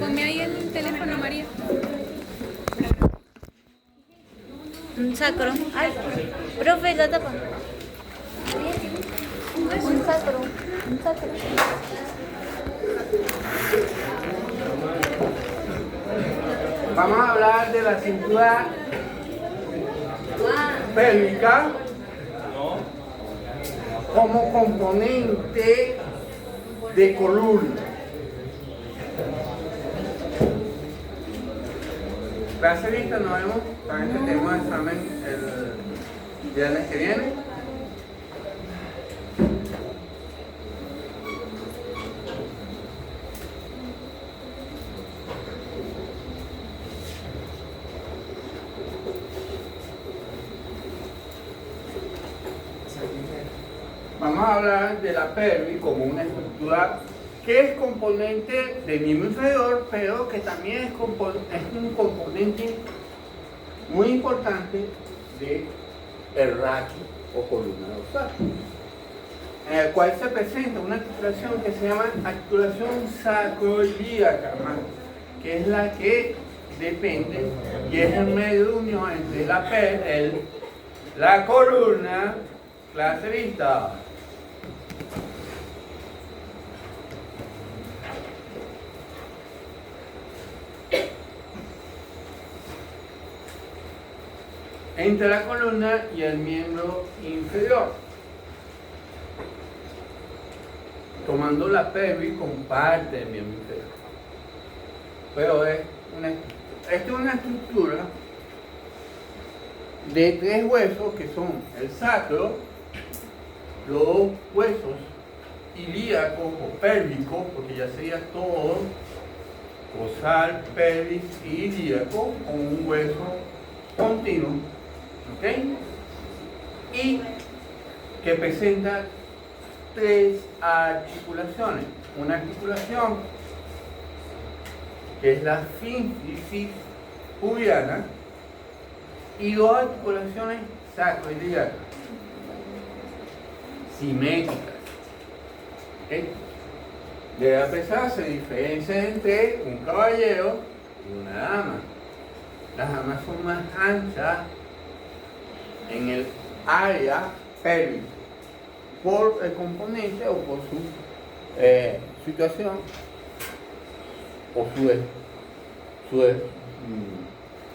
Ponme ahí el teléfono, María. Un sacro. Ay, profe, la tapa. Un sacro. Un sacro. Vamos a hablar de la cintura pélvica como componente de columna. Clase lista, nos vemos. También tenemos examen el viernes que viene. Vamos a hablar de la pelvis como una estructura que es componente del miembro inferior, pero que también es un componente muy importante del raquio o columna dorsal, en el cual se presenta una articulación que se llama articulación sacroiliaca, que es la que depende y es el medio de unión entre la columna. Clase vista. Entre la columna y el miembro inferior, tomando la pelvis como parte del miembro inferior. Pero esta es una estructura de tres huesos que son el sacro, los huesos ilíacos o pélvicos, porque ya sería todo, dorsal, pelvis y ilíaco, con un hueso continuo. ¿Ok? Y que presenta tres articulaciones. Una articulación que es la sínfisis pubiana y dos articulaciones sacroiliacas simétricas. ¿Ok? Debe apreciarse diferencia entre un caballero y una dama. Las damas son más anchas en el área pélvica por el componente o por su situación o su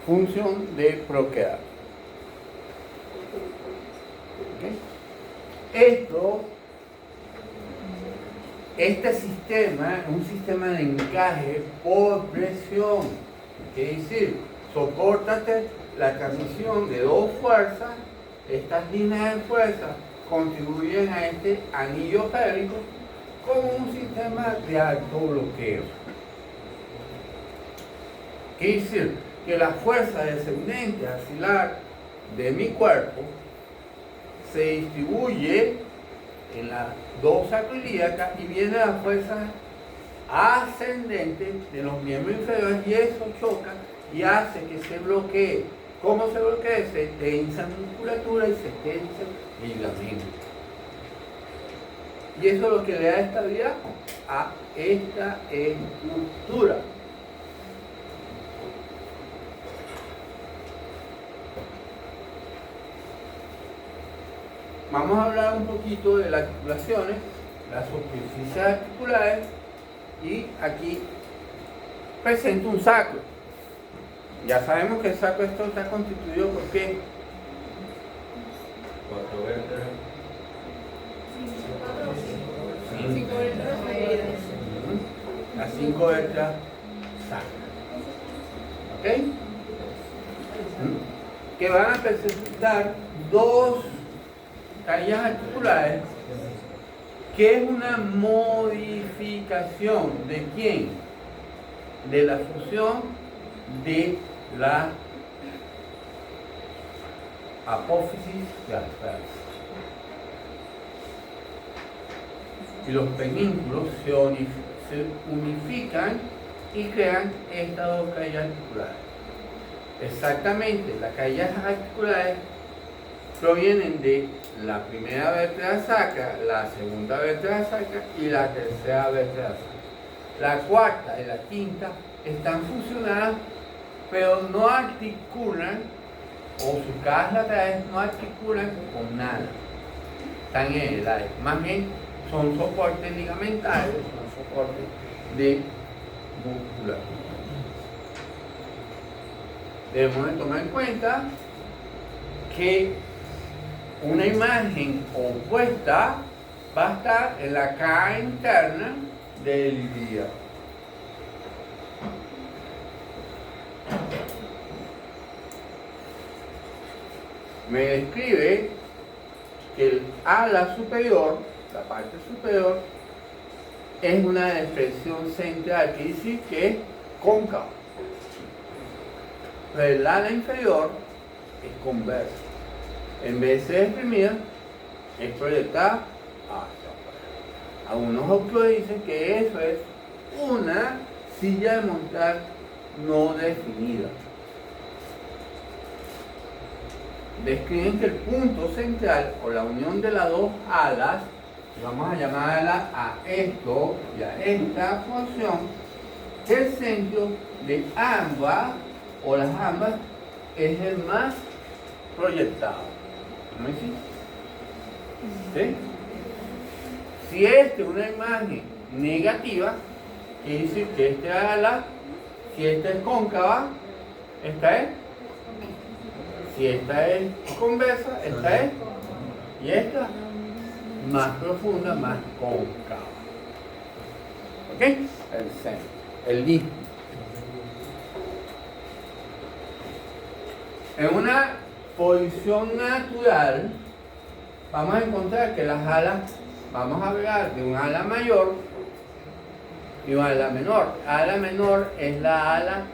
función de procrear. ¿Okay? Este sistema es un sistema de encaje por presión. ¿Qué decir? Sopórtate la transmisión de dos fuerzas. Estas líneas de fuerza contribuyen a este anillo pélvico como un sistema de alto bloqueo. ¿Qué decir? Que la fuerza descendente axilar de mi cuerpo se distribuye en las dos sacroiliacas y viene la fuerza ascendente de los miembros inferiores y eso choca y hace que se bloquee. ¿Cómo se bloquea? Se tensa musculatura y se tensa ligamento. Y eso es lo que le da estabilidad a esta estructura. Vamos a hablar un poquito de las articulaciones, las superficies articulares, y aquí presento un sacro. Ya sabemos que el sacro está constituido por qué. 4 vértebras. 5 vértebras medidas. Las 5 vértebras sacras. ¿Ok? Que van a presentar dos carillas articulares, que es una modificación de quién, de la función de la apófisis gastral. Y los pedúnculos se unifican y crean estas dos carillas articulares. Exactamente, las carillas articulares provienen de la primera vértebra sacra, la segunda vértebra sacra y la tercera vértebra sacra. la cuarta y la quinta están fusionadas, pero no articulan, o sus cajas laterales no articulan con nada. Están en el aire. Más bien son soportes ligamentarios, son soportes de musculatura. Debemos de tomar en cuenta que una imagen opuesta va a estar en la cara interna del ilíaco. Me describe que el ala superior, la parte superior, es una depresión central, que dice que es cóncava. Pero el ala inferior es conversa. En vez de ser exprimida, es proyectada hacia afuera. Algunos autores dicen que eso es una silla de montar no definida. Describen que el punto central o la unión de las dos alas, vamos a llamarla a esto y a esta porción, el centro de ambas o las ambas es el más proyectado. ¿No es así? ¿Sí? Si esta es una imagen negativa, quiere decir que este ala, si esta es cóncava, esta es. Si esta es conversa, esta es. Y esta más profunda, más cóncava. ¿Ok? El centro, el disco. En una posición natural, vamos a encontrar que las alas, vamos a hablar de un ala mayor y un ala menor. Ala menor es la ala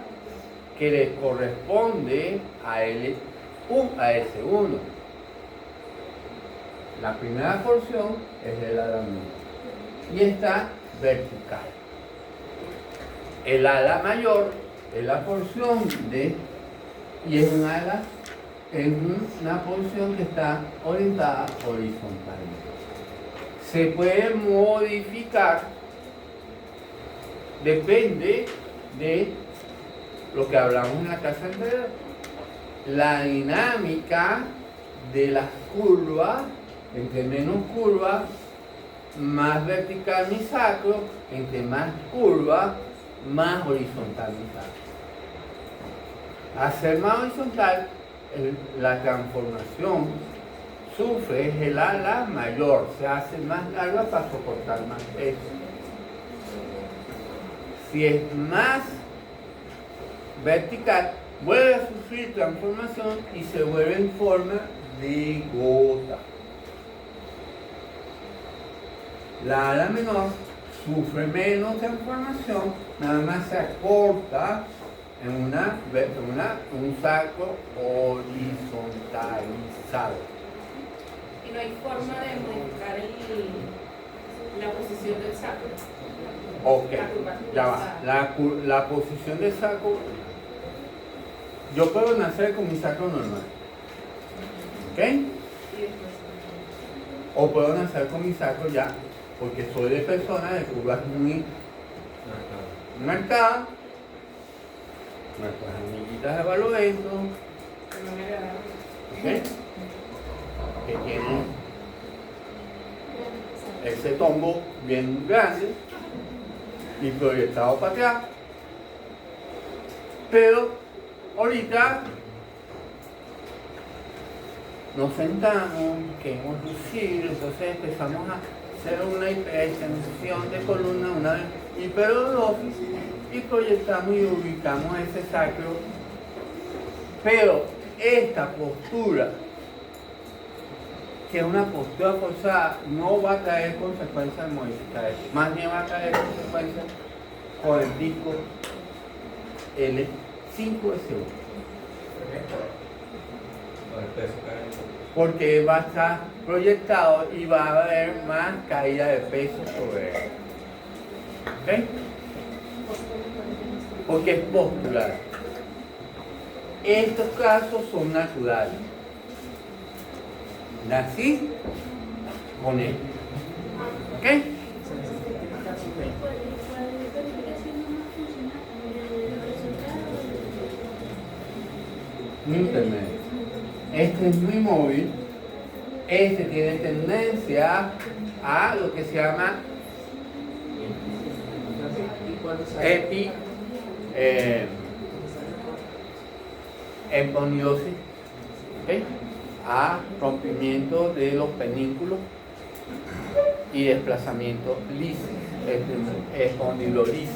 que le corresponde a S1. La primera porción es el ala menor y está vertical. El ala mayor es la porción de, y es un ala, es una porción que está orientada horizontalmente. Se puede modificar, depende de lo que hablamos en la clase anterior, la dinámica de las curvas. Entre menos curvas, más vertical mi sacro; entre más curvas, más horizontal mi sacro. Al ser más horizontal, la transformación sufre, es el ala mayor, se hace más larga para soportar más peso. Si es más vertical, vuelve a sufrir transformación y se vuelve en forma de gota. La ala menor sufre menos transformación, nada más se acorta en un sacro horizontalizado. Y no hay forma de modificar la posición del sacro. Ok, ya va. La posición del sacro, yo puedo nacer con mi sacro normal. ¿Ok? O puedo nacer con mi sacro ya, porque soy de persona de curvas muy marcadas, nuestras amiguitas de Barlovento, ¿okay? Que tienen ese tombo bien grande y proyectado para atrás. Pero ahorita nos sentamos, queremos lucir, entonces empezamos a hacer una hiperextensión de columna, una hiperolosis, y proyectamos y ubicamos ese sacro. Pero esta postura, que es una postura forzada, no va a traer consecuencias de modificar eso. Más bien va a traer consecuencias con el disco L5S1. Porque va a estar proyectado y va a haber más caída de peso sobre él. ¿Ok? Porque es postural. Estos casos son naturales. Nací con él. ¿Ok? intermedio. Este es muy móvil. Este tiene tendencia a lo que se llama eponiosis, ¿okay? A rompimiento de los pedúnculos y desplazamiento lisis, espondilolisis,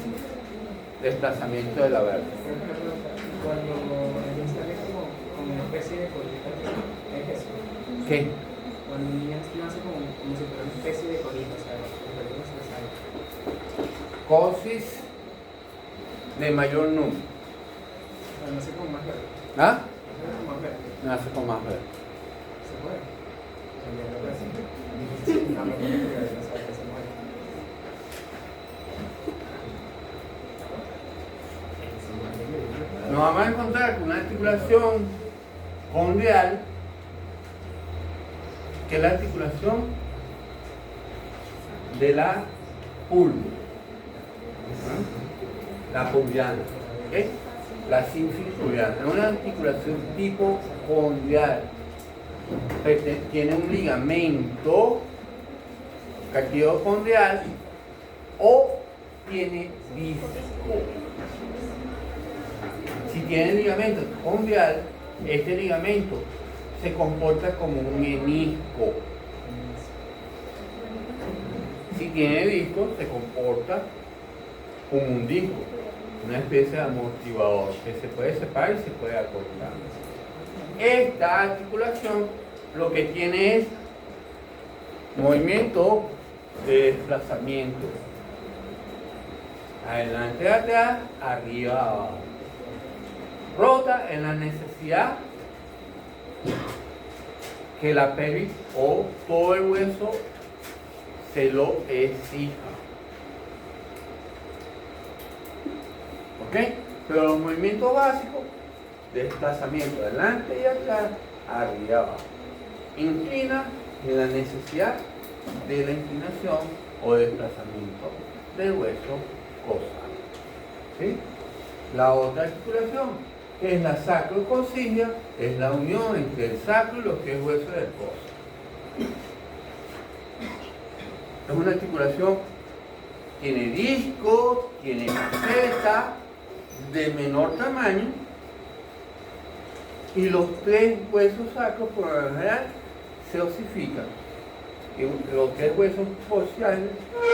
desplazamiento de la vértebra. Cuando el niño sale como una especie de colita, ¿es eso? ¿Qué? Cuando el niño nace como si fuera una especie de colita, o sea, los se salen. Cosis de mayor número. O sea, nace como más verde. ¿Ah? Nace como más verde. Nace con más verde. ¿Se puede? O sea, ya no puede ser. No, no puede porque no sabe que se muere. Nos vamos a encontrar con una articulación condial, que es la articulación de la pulmo, la pubiana, ¿okay? La sínfisis pubiana. Es una articulación tipo condial. Tiene un ligamento cartílago condial o tiene disco. Si tiene ligamento condial, este ligamento se comporta como un menisco. Si tiene disco, se comporta como un disco, una especie de amortiguador que se puede separar y se puede acortar. Esta articulación lo que tiene es movimiento de desplazamiento. Adelante, atrás, arriba, abajo. Rota en la necesidad que la pelvis o todo el hueso se lo exija. ¿Ok? Pero los movimientos básicos, desplazamiento adelante y atrás, arriba y abajo. Inclina en la necesidad de la inclinación o desplazamiento del hueso costal. ¿Sí? La otra articulación, que es la sacrocoxígea, es la unión entre el sacro y los tres huesos del coxo. Es una articulación, tiene disco, tiene faceta de menor tamaño y los tres huesos sacros por lo general se osifican. Y los tres huesos cociales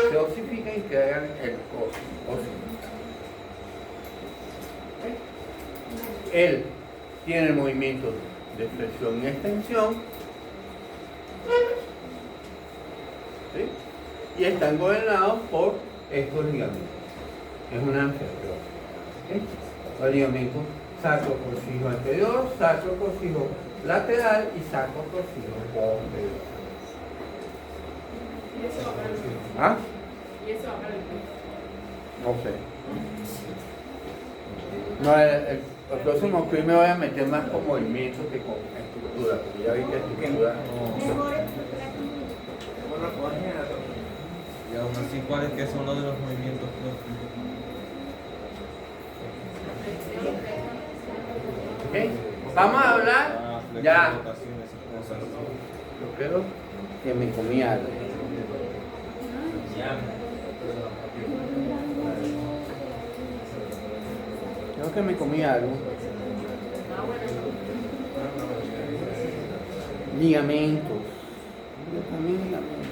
se osifican y crean el coxo. Él tiene el movimiento de flexión y extensión, ¿sí? Y están gobernados por estos ligamentos. Es una enfermedad. ¿Sí? Los ligamentos sacrocoxígeo anterior, sacrocoxígeo lateral y sacrocoxígeo posterior. ¿Y eso va para el pecho? ¿Ah? ¿Y eso va para el pecho? No sé. No, el próximo clip me voy a meter más con movimientos que con estructura, porque ya vi que estructura no. Bueno, con anatomía. Y aún así, ¿cuáles que son los de los movimientos próximos? ¿Ok? Vamos a hablar ya. Rotaciones y cosas. Yo creo que me comí algo. Creo que me comí algo. Ligamentos. Yo comí ligamentos.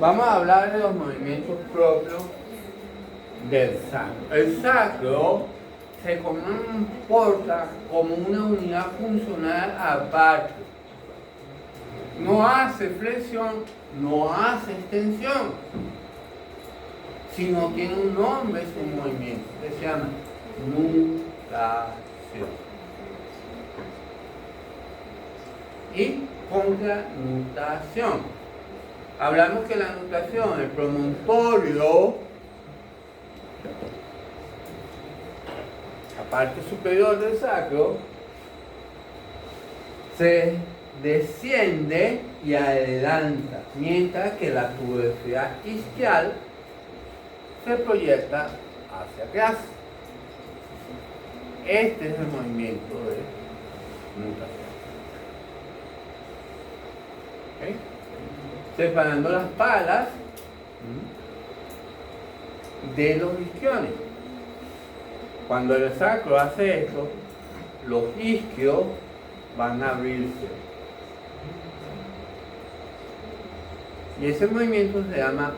Vamos a hablar de los movimientos propios del sacro. El sacro se comporta como una unidad funcional aparte. No hace flexión, no hace extensión, sino tiene un nombre su movimiento que se llama nutación y contranutación. Hablamos que la nutación, el promontorio, la parte superior del sacro, se desciende y adelanta, mientras que la tuberosidad isquial se proyecta hacia atrás. Este es el movimiento de nutación. ¿Okay? Separando las palas de los isquiones. Cuando el sacro hace esto, los isquios van a abrirse. Y ese movimiento se llama,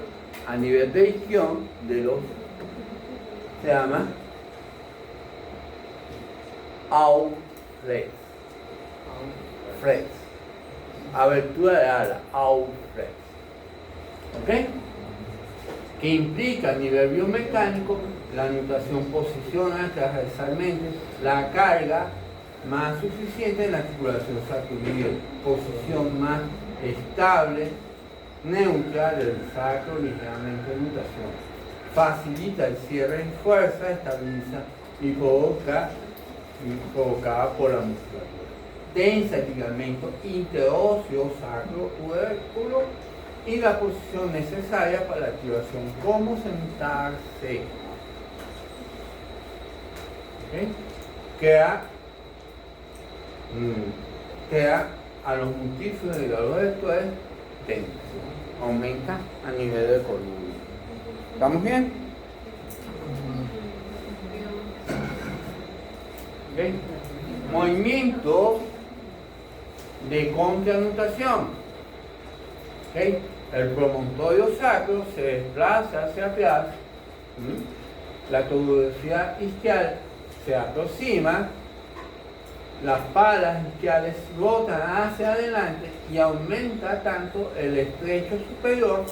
a nivel de isquión, se llama Auflex. Flex. Abertura de ala, Auflex. ¿Ok? Que implica a nivel biomecánico, la nutación posiciona transversalmente la carga más suficiente en la articulación sacroiliaca, posición más estable, neutra del sacro, ligeramente de nutación. Facilita el cierre en fuerza, estabiliza y provocada por la musculatura. Tensa el ligamento interóseo sacro tuberculo y la posición necesaria para la activación, como sentarse. ¿Okay? Queda a los múltiples de los esto es tenso, aumenta a nivel de columna. ¿Estamos bien? ¿Okay? Movimiento de contranutación. ¿Okay? El promontorio sacro se desplaza hacia atrás, la tuberosidad isquial se aproxima, las palas isquiales rotan hacia adelante y aumenta tanto el estrecho superior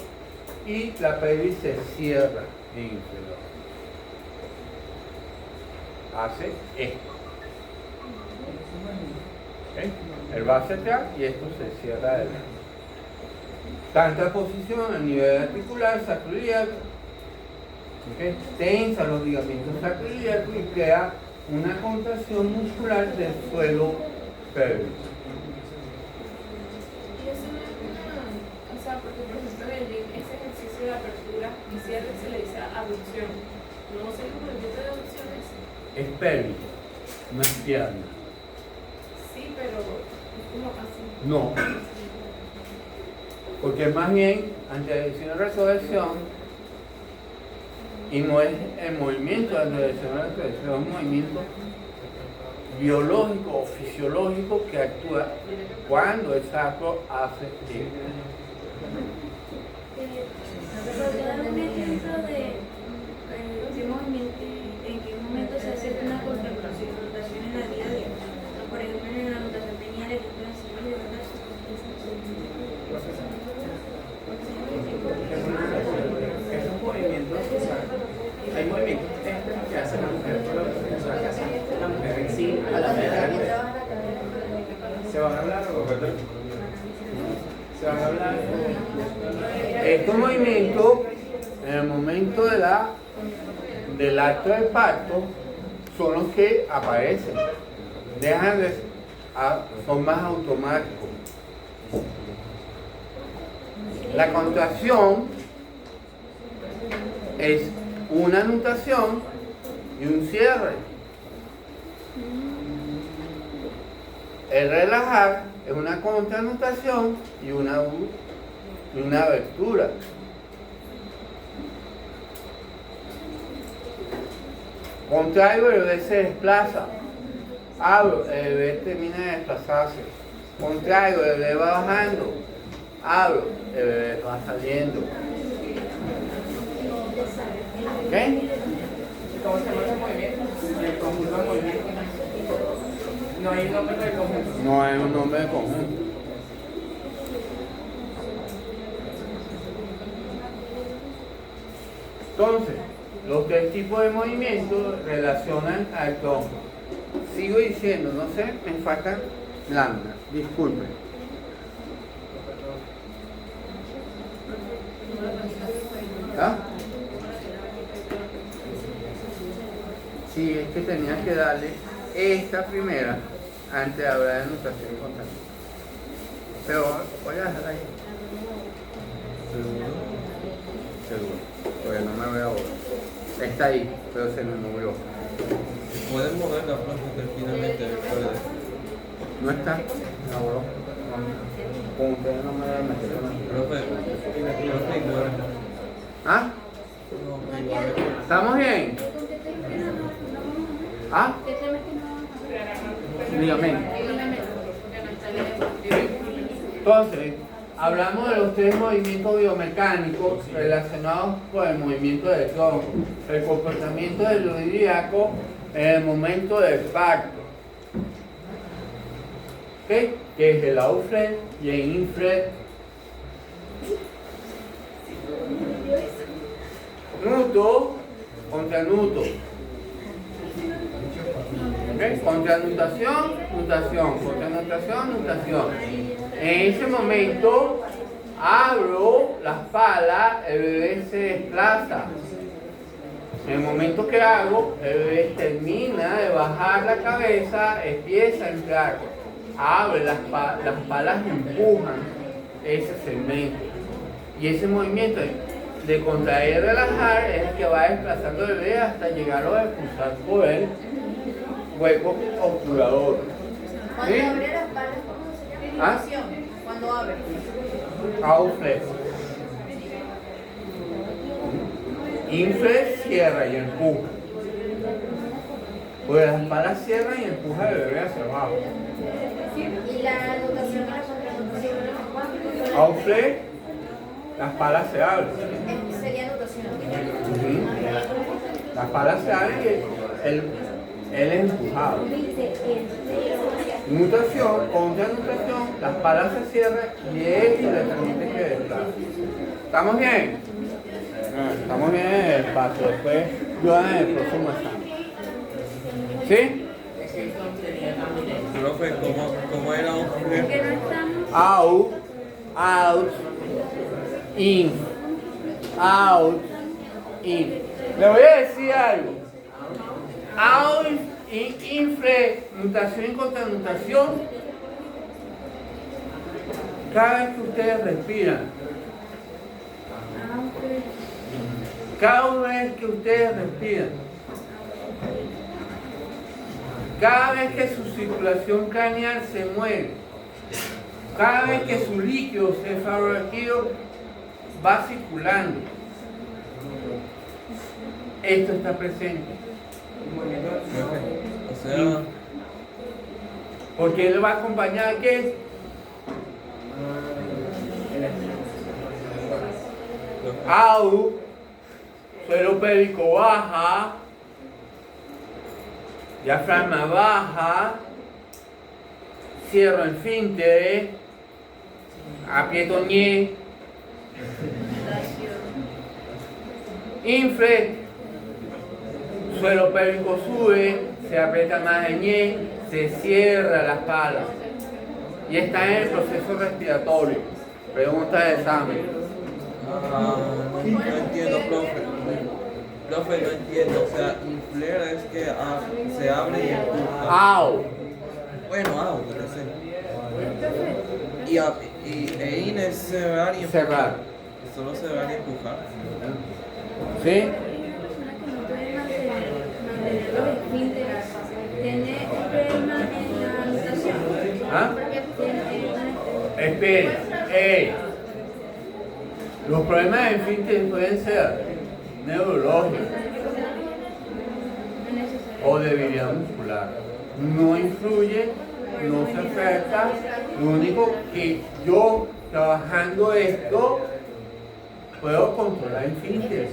y la pelvis se cierra en inferior. Hace esto. ¿Okay? Él va hacia atrás y esto se cierra adelante. Tanta posición a nivel articular, sacroiliaco, ¿okay? Tensa los ligamentos sacroiliacos y crea una contracción muscular del suelo pélvico. Y eso no es una, o sea, porque por ejemplo en el gym ese ejercicio de apertura y cierre se le dice abducción. No sé cómo el movimiento de abducción es. Es pélvico, no es pierna. Sí, pero es como así. No, porque más bien antedirección de retroversión, y no es el movimiento de antedirección de retroversión, es un movimiento biológico o fisiológico que actúa cuando el sacro hace esto. ¿Podría dar un ejemplo de qué movimiento, en qué momento se hace una contracción en la vida diaria? Por ejemplo, en la notación tenía el ejemplo de hacer Esos movimientos, o sea, hay movimientos que hace la mujer, o sea, que hace la mujer en sí a la vez de la mujer. ¿Se van a hablar o se van a hablar? Estos movimientos, en el momento del acto de parto, son los que aparecen. Son más automáticos. La contracción es una nutación y un cierre. El relajar es una contranutación y una abertura. Contraigo, el bebé se desplaza. Abro, el bebé termina de desplazarse. Contraigo, el bebé va bajando. Abro, el bebé va saliendo. ¿Ok? ¿Cómo se llama ese movimiento? El conjunto de movimientos. No hay un nombre del conjunto. No hay un nombre de conjunto. Entonces, los tres tipos de movimientos relacionan al tronco. Sigo diciendo, no sé, me faltan láminas, disculpen. ¿Ah? Sí, es que tenía que darle esta primera antes de hablar de notación contable. Pero voy a dejar ahí. Seguro. Seguro. Porque no me veo ahora. Está ahí, pero se me movió. Puedes mover la profe que finalmente puede. No está. No, bro. Como ustedes no me deben meter con la Profe, igual. ¿Ah? No, igual. ¿Estamos bien? ¿Ah? ¿Qué temas que no? Dígame. Entonces, hablamos de los tres movimientos biomecánicos relacionados con el movimiento del tronco, el comportamiento del hidríaco en el momento del pacto, ¿ok? Que es el outflet y el inflet. Nuto contra nuto. ¿Ok? Contra nutación, nutación, contra nutación, nutación. En ese momento abro las palas, el bebé se desplaza. En el momento que hago, el bebé termina de bajar la cabeza, empieza a entrar. Abre las palas, empujan ese segmento. Y ese movimiento de contraer y relajar es el que va desplazando el bebé hasta llegarlo a expulsar por el hueco obturador. Cuando ¿Sí? abre las palas, ¿cómo se llama? ¿Ah? Cuando abre. Outflet. Inflet cierra y empuja. Pues las palas cierran y empuja el bebé hacia abajo. Y la anotación y la contranotación. Outflet, las palas se abren. Sería anotación. Las palas se abren y él es empujado. Nutación, contra nutación, las palas se cierran y es directamente que desplaza. ¿Estamos bien? Estamos bien en el paso. Después yo en el próximo examen. ¿Sí? Profe, ¿cómo era un Que no estamos. Out, out, in, out, in. Le voy a decir algo. Out, in, infre, nutación y contranutación. Cada vez que ustedes respiran, cada vez que ustedes respiran, cada vez que su circulación craneal se mueve, cada vez que su líquido cefalorraquídeo va circulando, esto está presente. O sea, Porque él va a acompañar a qué? Au, suelo pélvico baja, diafragma baja, cierro el esfínter, aprieto ñe, infle, suelo pélvico sube, se aprieta más el ñe, se cierra las palas y está en el proceso respiratorio. Pregunta de examen. no entiendo, profe. Profe, no entiendo. O sea, inflar es que se abre y empuja. Au. Bueno, yo sé. Y in es cerrar y empujar. Cerrar. Solo cerrar y empujar. ¿Sí? Hay una persona que no puede mantener los esfínteres. Tiene problema en la anotación. ¿Ah? Tiene Espere. Ey. Los problemas de esfínter pueden ser neurológicos o debilidad muscular. No influye, no se afecta. Lo único que yo, trabajando esto, puedo controlar esfínteres.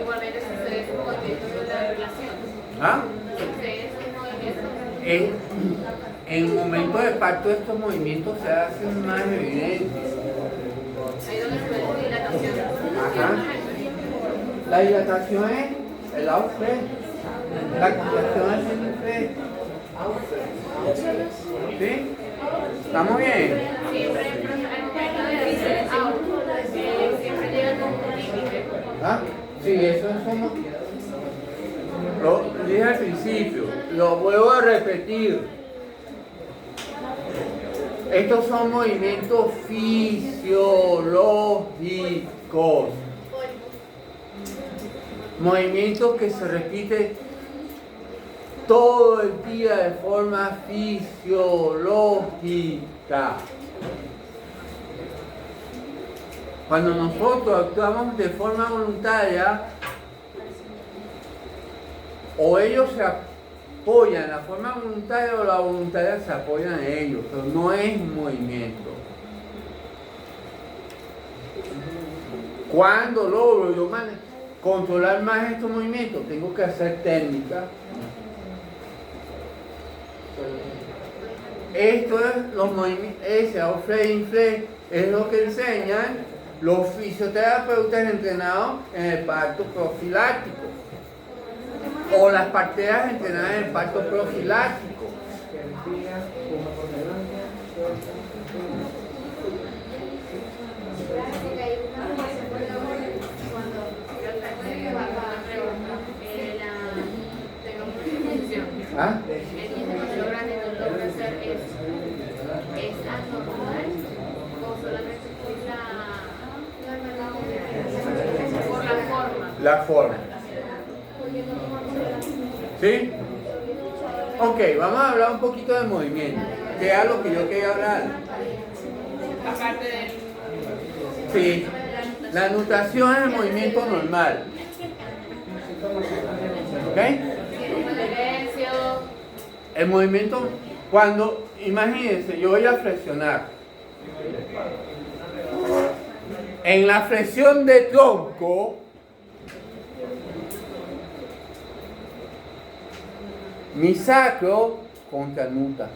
Igualmente sucede con movimientos de la relación. ¿Ah? Sucede esos movimientos. En momentos de parto estos movimientos se hacen más evidentes. Ahí donde se ve la dilatación. Ajá. La dilatación es el outflet. La contracción es el inflet. ¿Sí? ¿Estamos bien? Siempre, pero al momento de hacer out, siempre llega con un límite. ¿Ah? Sí, eso somos. Lo dije al principio, lo vuelvo a repetir. Estos son movimientos fisiológicos. Movimientos que se repiten todo el día de forma fisiológica. Cuando nosotros actuamos de forma voluntaria, o ellos se apoyan, la forma voluntaria o la voluntaria se apoyan en ellos, pero no es movimiento. Cuando logro yo controlar más estos movimientos, tengo que hacer técnica. Esto es los movimientos, ese flex, es lo que enseñan los fisioterapeutas entrenados en el parto profiláctico o las parteras entrenadas en el parto profiláctico. ¿Ah? La forma. ¿Sí? Ok, vamos a hablar un poquito de movimiento, que es lo que yo quería hablar. Aparte de... Sí, la nutación es el movimiento normal. ¿Ok? El movimiento, cuando, imagínense, yo voy a flexionar. En la flexión de tronco, mi sacro contranuta.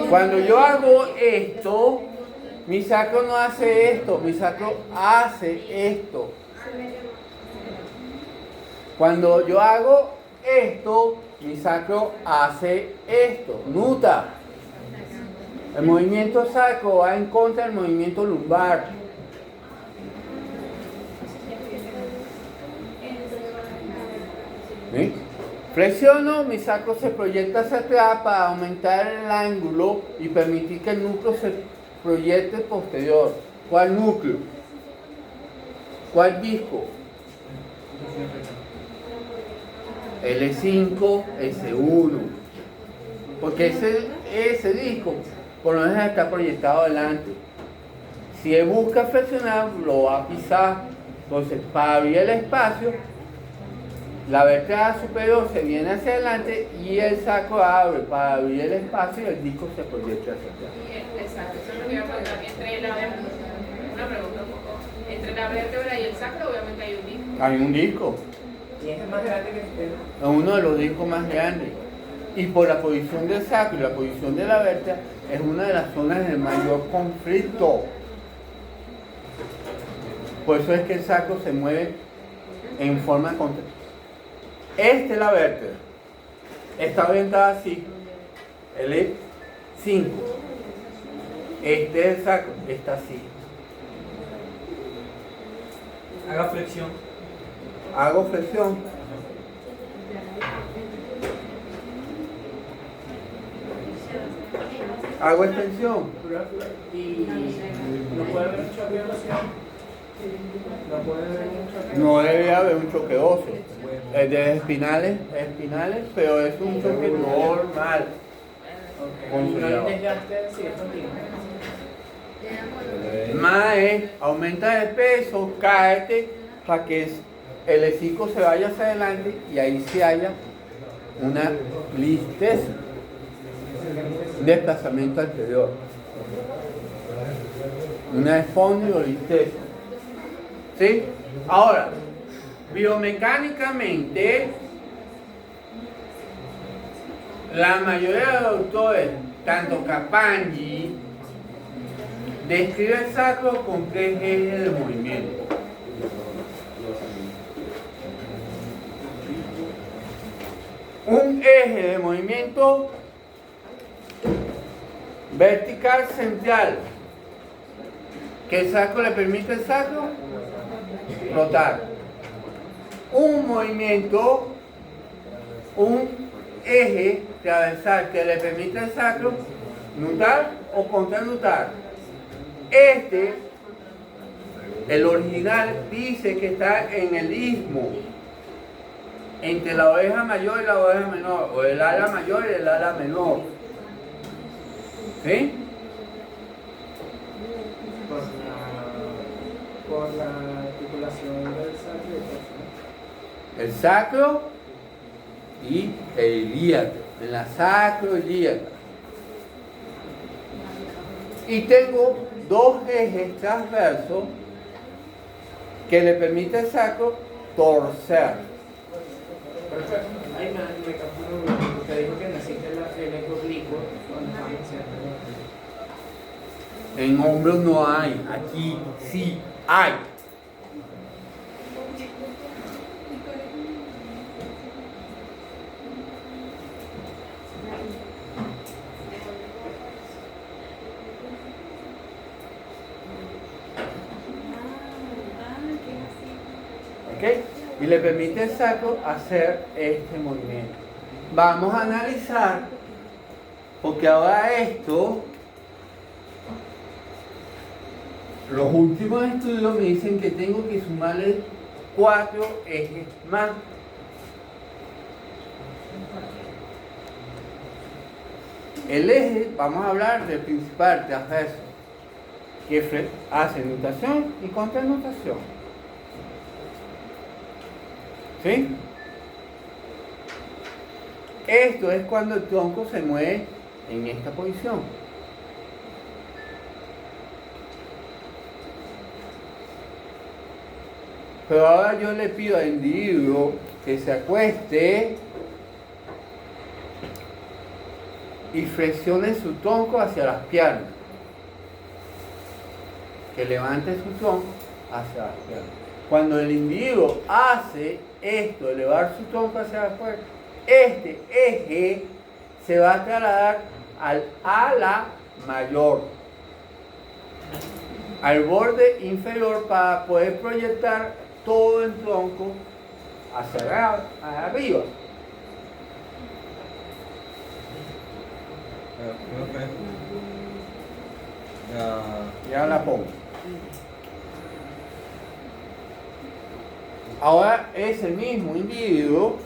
Cuando yo hago esto, mi sacro no hace esto, mi sacro hace esto. Cuando yo hago esto, mi sacro hace esto, nuta. El movimiento sacro va en contra del movimiento lumbar. ¿Sí? Flexiono, mi sacro se proyecta hacia atrás para aumentar el ángulo y permitir que el núcleo se proyecte posterior. ¿Cuál núcleo? ¿Cuál disco? L5, S1. Porque ese disco por lo menos está proyectado adelante. Si él busca flexionar, lo va a pisar. Entonces, para abrir el espacio, la vértebra superior se viene hacia adelante y el sacro abre para abrir el espacio y el disco se proyecta hacia atrás. Exacto, eso es lo que iba a preguntar. Una pregunta un poco. Entre la vértebra y el sacro, obviamente hay un disco. Hay un disco. ¿Y es más grande que usted? Es uno de los discos más grandes. Y por la posición del sacro y la posición de la vértebra, es una de las zonas de mayor conflicto. Por eso es que el sacro se mueve en forma contra. Esta es la vértebra. Está orientada así. L5. Este es el sacro. Está así. Haga flexión. Hago flexión. Hago extensión. ¿Y no puede haber un choque óseo? No puede haber un choque. No debe haber un choque óseo. El de espinales, pero es un choque normal. No hay desgaste si es continuo. Más es, aumenta el peso, cáete para que el hocico se vaya hacia adelante y ahí se haya una listesis, un desplazamiento anterior, una espondilolistesis. ¿Sí? Ahora, biomecánicamente, la mayoría de los doctores, tanto Capanghi, describe el sacro con 3 ejes de movimiento. Un eje de movimiento vertical central, ¿Qué el sacro le permite al sacro? Rotar. Un movimiento, un eje transversal que le permite al sacro nutar o contranutar. El original dice que está en el istmo entre la oreja mayor y la oreja menor, o el ala mayor y el ala menor. ¿Sí? Por la articulación del sacro y El sacro y el ilíaco, en la sacroilíaca. Y tengo dos ejes transversos que le permite al sacro torcer. Perfecto. Ahí me capturó porque dijo que necesita el electroblicuo cuando estamos haciendo. En hombros no hay, aquí sí hay. ¿Ok? Y le permite al sacro hacer este movimiento. Vamos a analizar, porque ahora esto, los últimos estudios me dicen que tengo que sumarle 4 ejes más. El eje, vamos a hablar del principal transverso, que hace nutación y contranutación. ¿Sí? Esto es cuando el tronco se mueve en esta posición. Pero ahora yo le pido al individuo que se acueste y flexione su tronco hacia las piernas. Que levante su tronco hacia las piernas. Cuando el individuo hace esto, elevar su tronco hacia afuera, este eje se va a trasladar al ala mayor, al borde inferior, para poder proyectar todo el tronco hacia arriba. Profe, Ya la pongo. Ahora ese mismo individuo,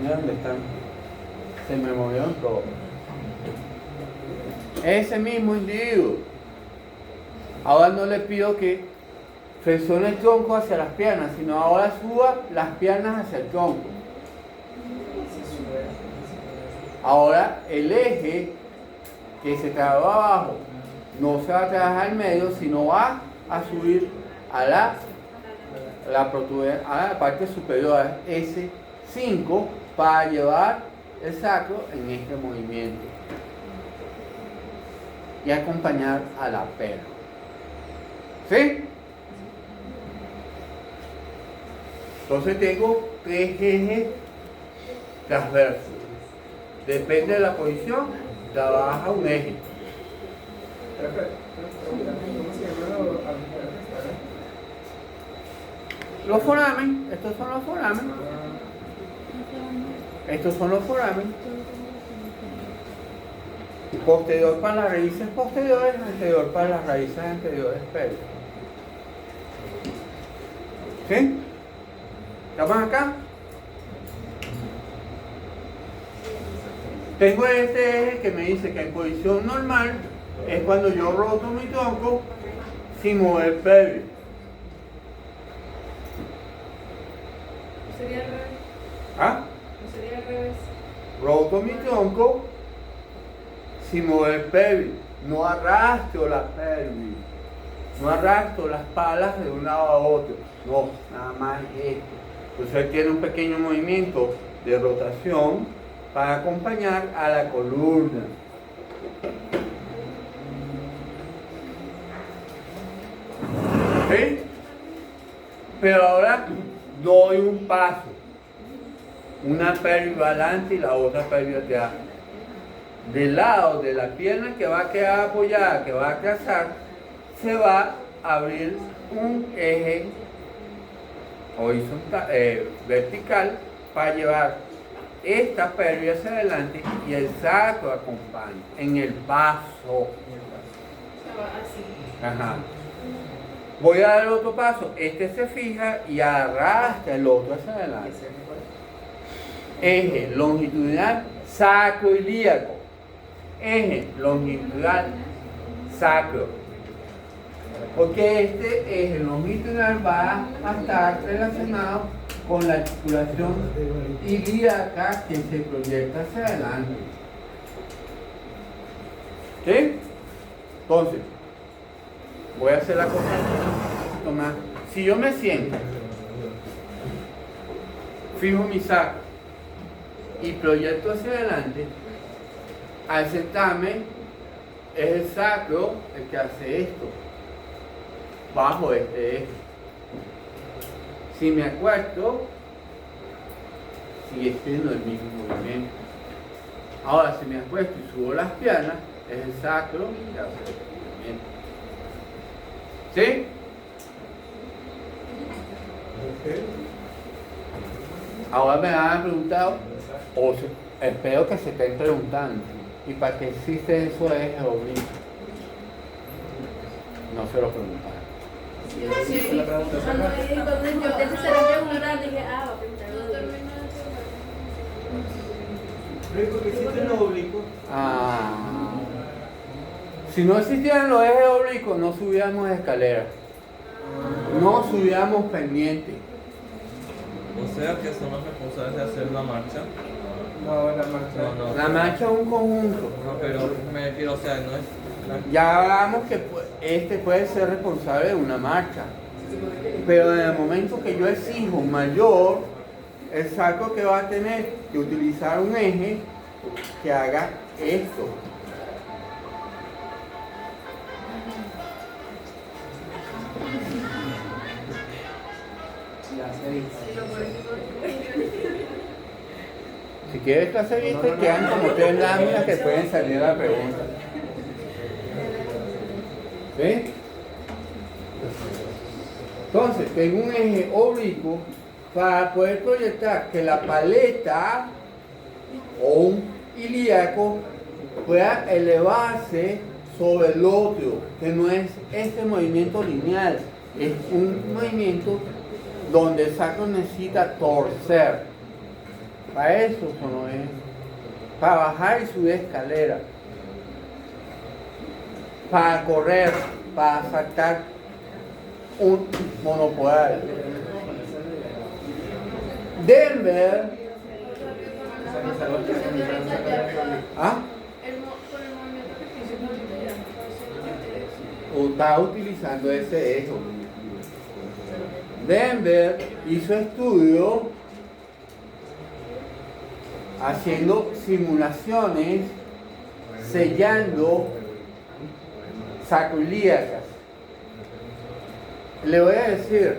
mira dónde están, se me movieron todo. Ese mismo individuo, ahora no le pido que flexione el tronco hacia las piernas, sino ahora suba las piernas hacia el tronco. Ahora el eje que se trabajó abajo no se va a trabajar al medio, sino va a subir a la parte superior, S5, para llevar el sacro en este movimiento y acompañar a la perla. ¿Sí? Entonces tengo 3 ejes transversos. Depende de la posición, trabaja un eje. Perfecto. ¿Cómo se llaman los agujeros? Los foramen, estos son los foramen. Estos son los foramen. Posterior para las raíces posteriores, anterior para las raíces anteriores pélvicas. ¿Sí? ¿Estamos acá? Tengo este eje que me dice que en posición normal es cuando yo roto mi tronco sin mover pelvis. ¿Sería al revés? ¿Ah? ¿No sería al revés? Roto mi tronco sin mover pelvis. No arrastro la pelvis. No arrastro las palas de un lado a otro. No, nada más esto. Entonces él tiene un pequeño movimiento de rotación para acompañar a la columna. ¿Sí? Pero ahora doy un paso. Una pelvis adelante y la otra pelvis atrás. del lado de la pierna que va a quedar apoyada, que va a casar, se va a abrir un eje horizontal, vertical, para llevar esta pelvis hacia adelante y el sacro acompaña en el paso. Se va así. Ajá. Voy a dar otro paso. Este se fija y arrastra el otro hacia adelante. Eje longitudinal sacroilíaco. Eje longitudinal sacro. Porque este eje longitudinal va a estar relacionado con la articulación ilíaca que se proyecta hacia adelante. ¿Sí? Entonces, voy a hacer la cosa un poquito más. Si yo me siento, fijo mi sacro y proyecto hacia adelante, al sentarme es el sacro el que hace esto, bajo este eje. Si me acuesto, sigue siendo el mismo movimiento. Ahora, si me acuesto y subo las piernas, es el sacro que hace el movimiento. ¿Sí? Ahora me han preguntado, espero que se estén preguntando, ¿y para qué existe eso de eje oblicuo? No se lo preguntaron. Sí. Cuando yo se la pregunta, dije, va a preguntar No lo termino de Pero ¿por qué existen los oblicuos? Si no existieran los ejes oblicuos, no subíamos escaleras, no subíamos pendientes. O sea que son los responsables de hacer la marcha. No, la marcha. No, no. La marcha es un conjunto. No, pero me refiero, o sea, no es. Ya hablamos que este puede ser responsable de una marcha, pero en el momento que yo exijo mayor, el sacro que va a tener que utilizar un eje que haga esto. Si quieres hacer esto, quedan como tres láminas que pueden salir a la pregunta. ¿Sí? Entonces, tengo un eje oblicuo para poder proyectar que la paleta o un ilíaco pueda elevarse sobre el otro, que no es este movimiento lineal, es un movimiento donde el sacro necesita torcer. Para eso son los ejes. Para bajar y subir escalera. Para correr, para saltar un monopodal. Denver. ¿Ah? Por el movimiento que estoy haciendo ahorita ya. O está utilizando ese eje. Denver hizo estudios haciendo simulaciones, sellando sacroilíacas. Le voy a decir,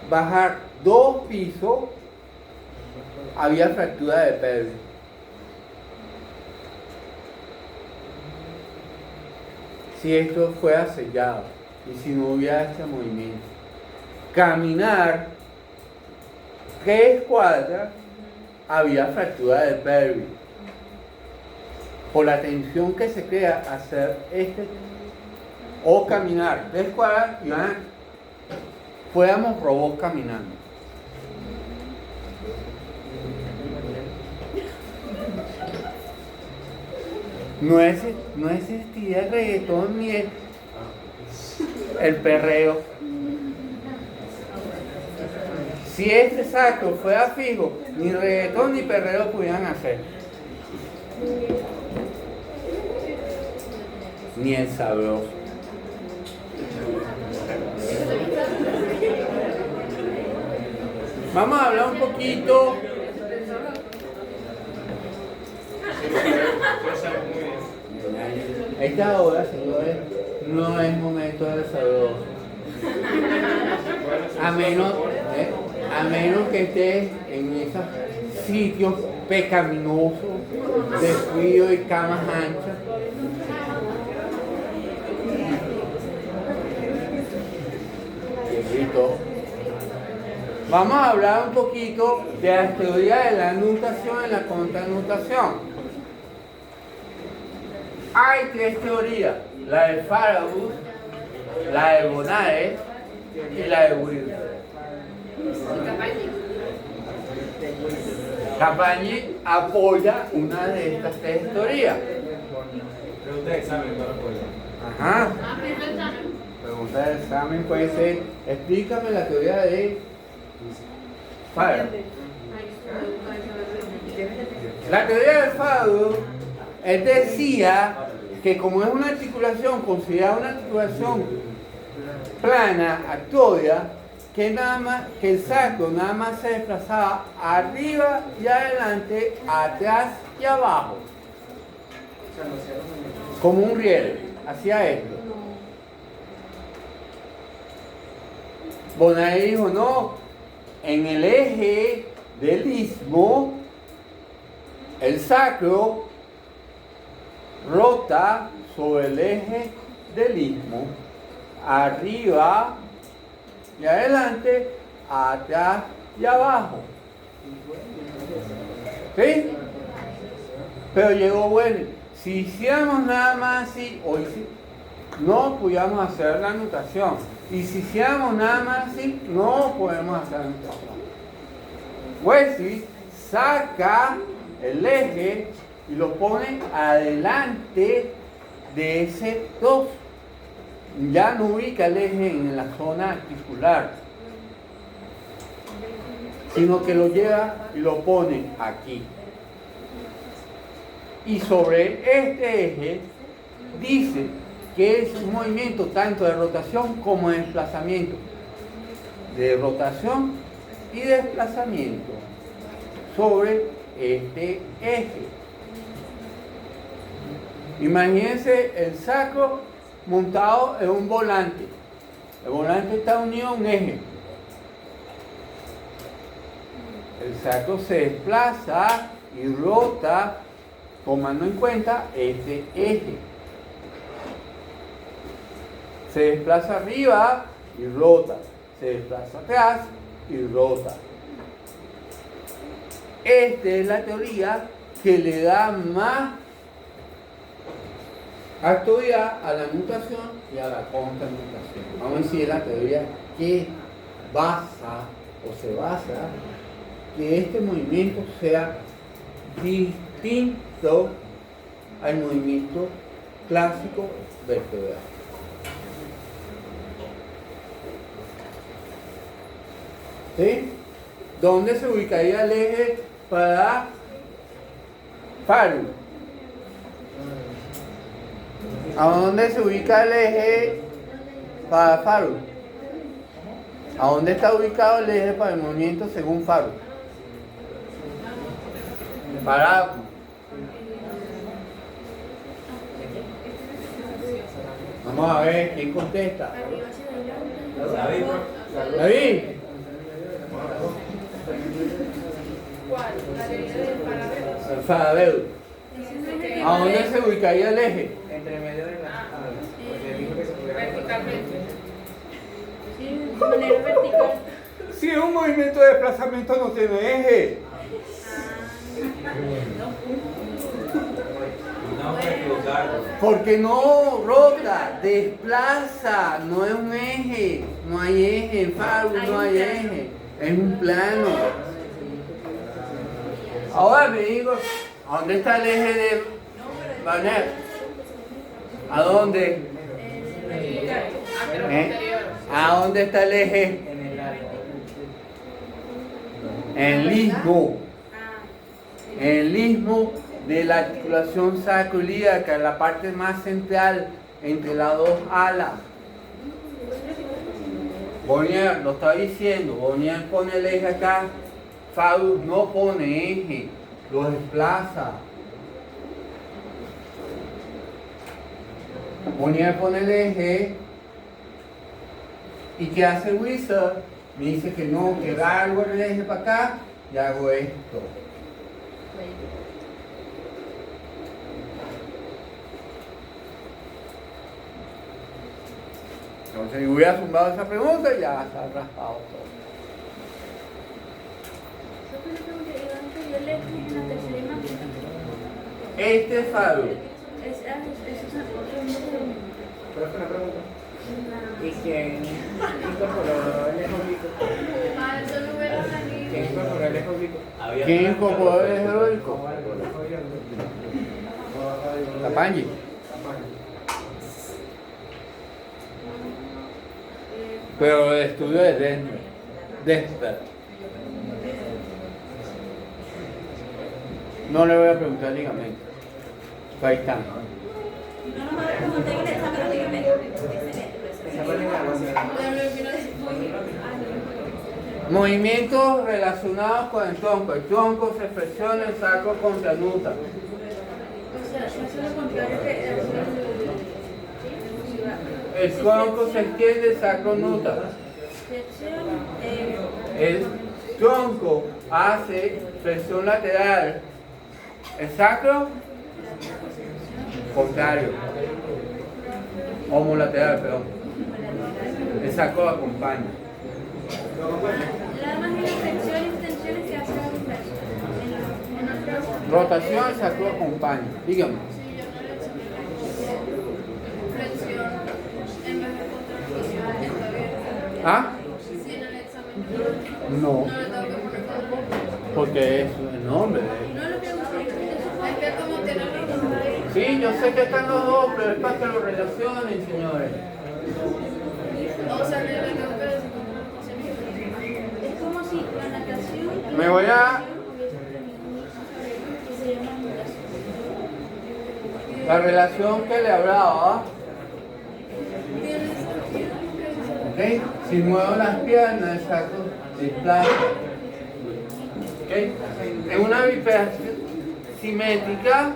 bajar 2 pisos, había fractura de pelvis. Si esto fuera sellado y si no hubiera este movimiento. Caminar 3 cuadras, había fractura de pelvis. Por la tensión que se crea hacer o caminar 3 cuadras y fuéramos robots caminando. No existía el reggaetón ni el perreo. Si este sacro fuera fijo, ni reggaetón ni perreo pudieran hacer. Ni el sabroso. Vamos a hablar un poquito. Esta hora, señores, no es momento de sabroso. A menos que estés en esos sitios pecaminoso, descuido y camas anchas. Listo. Vamos a hablar un poquito de la teoría de la nutación y la contranutación. Hay tres teorías, la de Faraday, la de Bonares y la de Wilson. Capagni apoya una de estas tres teorías. Pregunta de examen, no lo apoyo. Ajá. Pregunta de examen puede ser, explícame la teoría de Faraday. La teoría de Faraday, él decía que como es una articulación considerada una articulación plana, actuoria, que el sacro nada más se desplazaba arriba y adelante, atrás y abajo, como un riel, hacía esto. Bonaire dijo, no, en el eje del istmo, el sacro rota sobre el eje del istmo, arriba y adelante, atrás y abajo. ¿Sí? Pero llegó bueno. Si hiciéramos nada más así, hoy sí, no podíamos hacer la nutación. Y si hiciéramos nada más así, no podemos hacer la nutación. Wesley saca el eje y lo pone adelante de ese 2. Ya no ubica el eje en la zona articular, sino que lo lleva y lo pone aquí. Y sobre este eje dice que es un movimiento tanto de rotación como de desplazamiento. De rotación y desplazamiento sobre este eje. Imagínense el sacro montado en un volante. El volante está unido a un eje. El sacro se desplaza y rota tomando en cuenta este eje. Se desplaza arriba y rota. Se desplaza atrás y rota. Esta es la teoría que le da más actualidad a la nutación y a la contranutación. Vamos a decir la teoría que se basa que este movimiento sea distinto al movimiento clásico vertebral. ¿Sí? ¿Dónde se ubicaría el eje para Faraday? ¿A dónde se ubica el eje para Faraday? ¿A dónde está ubicado el eje para el movimiento según Faraday? Parado. Vamos a ver quién contesta. David. David. ¿Cuál? La teoría del Faraday. El Faraday. ¿A dónde se ubicaría el eje? Entre medio de la. Porque dijo que se pudiera. Verticalmente. Sí, de manera vertical. Si es un movimiento de desplazamiento no tiene eje. No me equivocar. Porque no rota, desplaza, no es un eje, no hay eje, en Faraday no hay eje, es un plano. Ahora me digo, ¿a dónde está el eje de Banner? ¿A dónde? ¿A dónde está el eje? En el área. En el istmo. En el istmo de la articulación sacroiliaca, en la parte más central entre las dos alas. Bonnier lo está diciendo, Bonnier pone el eje acá, Faraday no pone eje, lo desplaza. Bonnier pone el eje y ¿qué hace Wizard? Me dice que no, que largo el eje para acá y hago esto. Entonces, si hubiera zumbado esa pregunta, ya está raspado todo. Eso fue lo que yo le dije en la tercera imagen. Este es algo. Eso es otro número. Profe, una pregunta. ¿Y quién incorporó el eje oblicuo? ¿Quién incorporó el eje oblicuo? ¿Quién incorporó el eje heroico? Tapangi. Pero el estudio de Dexter. No le voy a preguntar ligamento. Ahí están. No nos va a preguntar en el examen de ligamento. Esa fue la evaluación. Movimientos relacionados con el tronco. El tronco se flexiona, el sacro contranuta. O sea, se hace lo contrario que El tronco se extiende, el sacro nuta. El tronco hace flexión lateral. El sacro, contrario. Homolateral, perdón. El sacro acompaña. Nada más en las flexiones y extensiones se hace en Rotación, el sacro acompaña. Dígame. Flexión en vez de contracción está bien. ¿Ah? Si en el examen No, no le tengo que poner todo. porque es el nombre de él. No lo que Es que como tiene los dos ahí. Sí, yo sé que están los dos, pero es para que lo relacionen, señores. O sea, le tengo que decir como una cosa. es como si la natación Me voy a... que se llama natación. La relación que le hablaba, ¿ok? Si muevo las piernas, el sacro desplaza. ¿Ok? En una bifurcación simétrica,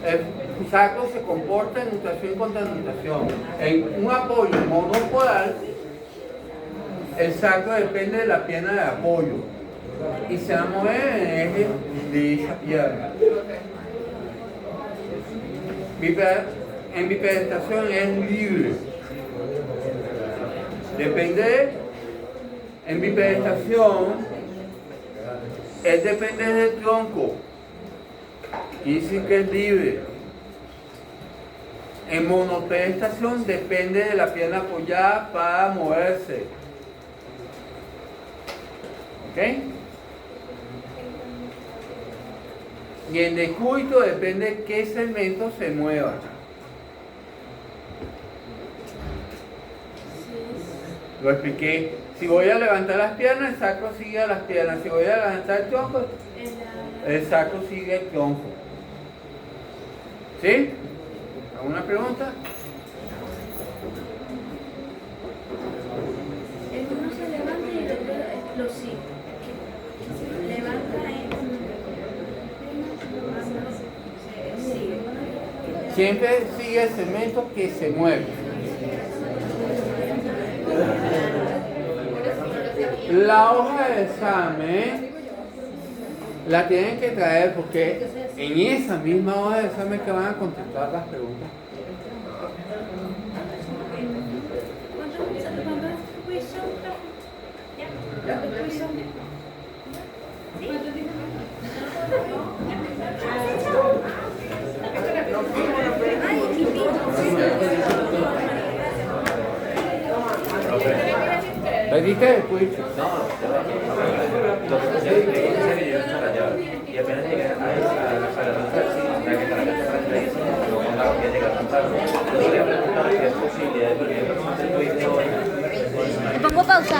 el sacro se comporta en nutación contra nutación. En un apoyo monopolar, el sacro depende de la pierna de apoyo y se va a mover en el eje de esa pierna. En bipedestación es libre. Depende, en bipedestación, depende del tronco. Y dice que es libre. En monopedestación depende de la pierna apoyada para moverse. ¿Ok? Y en decúbito depende de qué segmento se mueva. Lo expliqué. Si voy a levantar las piernas, el sacro sigue a las piernas. Si voy a levantar el tronco, el sacro sigue el tronco. ¿Sí? ¿Alguna pregunta? El uno se levanta y el otro lo sigue. Levanta sigue. Siempre sigue el segmento que se mueve. La hoja de examen la tienen que traer porque en esa misma hoja de examen que van a contestar las preguntas. ¿Pediste el quiz? Y apenas llegué a la taxi, la que para que lo contaron que llega tan tarde. Yo le preguntaba si es posible, porque el quiz de hoy. Pongo pausa.